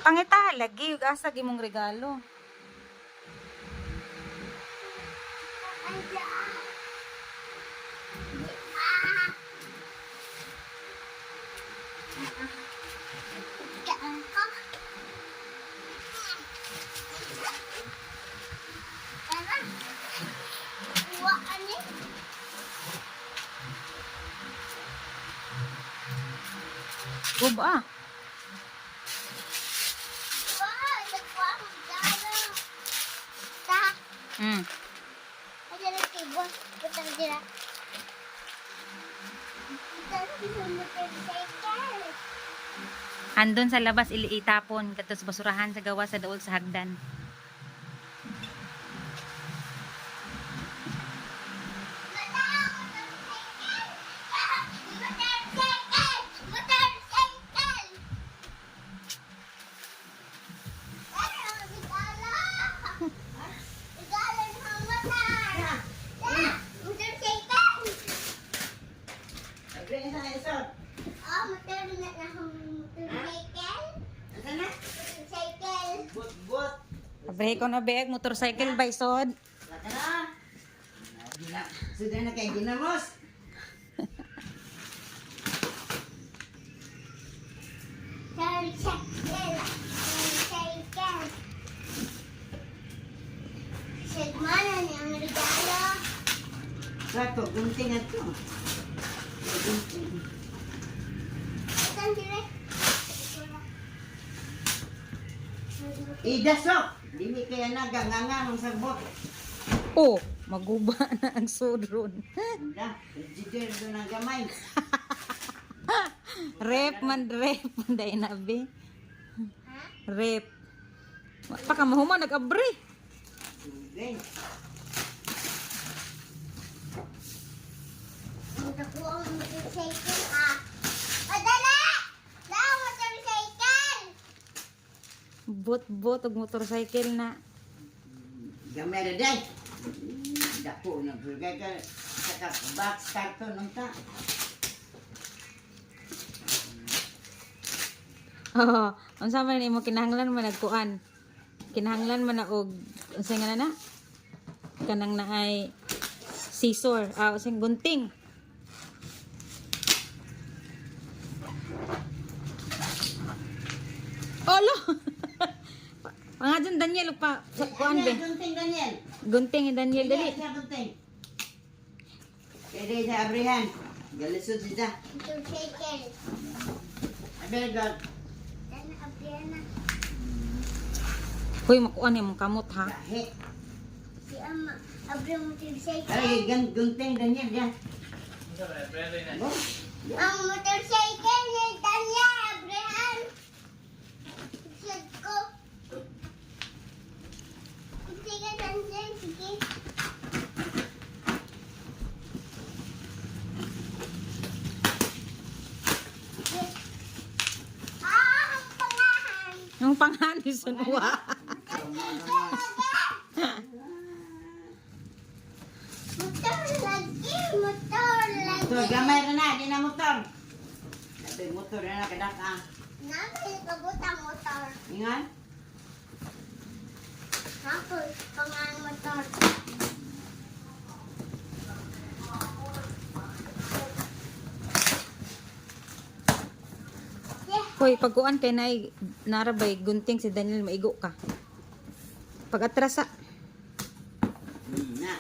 Pangita lagi ug asa gimong regalo. Guba. Hmm. Andon sa labas itapon katos basurahan sa gawa sa daol sa hagdan. Abre ko na beeg motorcycle by sod. Sudah na kay ginamos. Sako, gunting ato. Gunting. Idasok! Dili kaya nagangangang sagbot. Oh, maguba na ang sudron. Anda, frigider doon ang gamay. Rep man day na be. Rep. Paka mahuma nag-abre. Sugay. Bot-bot og motorcycle na. Gamay na day. Dako na burgay ka sa box karton ng ta. Oh, unsa man imo kinahanglan man nagkuan. Kinahanglan man na og unsa nga na? Kanang naay scissor, unsang gunting. Olo. Pangadyon Daniel ug pa kuan be. Gunting Daniel. Gunting ni Daniel dali. Siya gunting. Pwede sa abrihan. Galisod siya. Very good. Hoy makuan imong kamot ha. Lahi. Abri motorcycle. Ay, gunting Daniel yan. Ang motorcycle ni Tanya, Abraham. Sige ko. Sige, Tanya, sige. Ang pangahan. Ang panghani sunwa. Motor lagi, motor lagi. Motor, gamay na na. Di na motor. Sabi motor na na kadaka. Namin kabutang motor. Ingan? Ako, pangang motor. Hoy pagkuan kay nay narabay gunting si Daniel maigo ka. Pag atrasa. Na.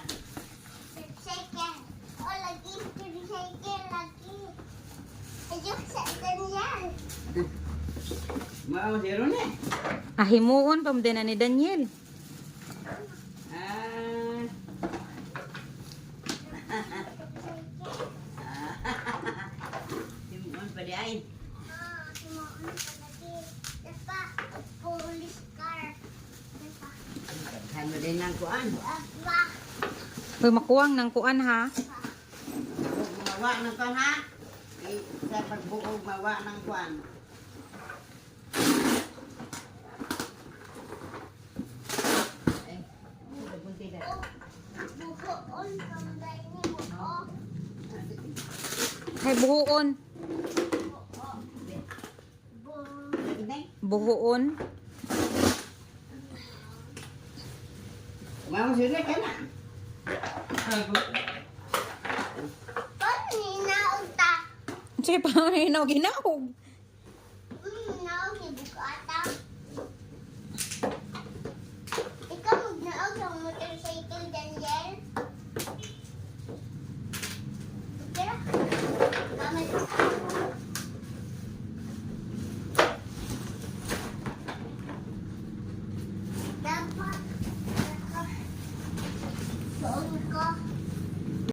Motorcycle. O, lagi motorcycle, lagi. Ayok sa ganyan. Mau zero na. Ahimuon pa mo din na ni Daniel. Ah. Timuon pa di ay. Simuon pa lagi. Dapa, police car. Dapa, Ano din ang kuan. dapa. Hoy makuwang nang kuan ha. Mawa ng kuan ha. Sa pagbuog mawa ng kuan. Ay, bunti na. Buhoon, pambay ni buho. Hay buhuon. Bu- Nagday? buhuon. Mau sila ka na. Paano ninaog ta? Sige pa, hinaw, ginahog.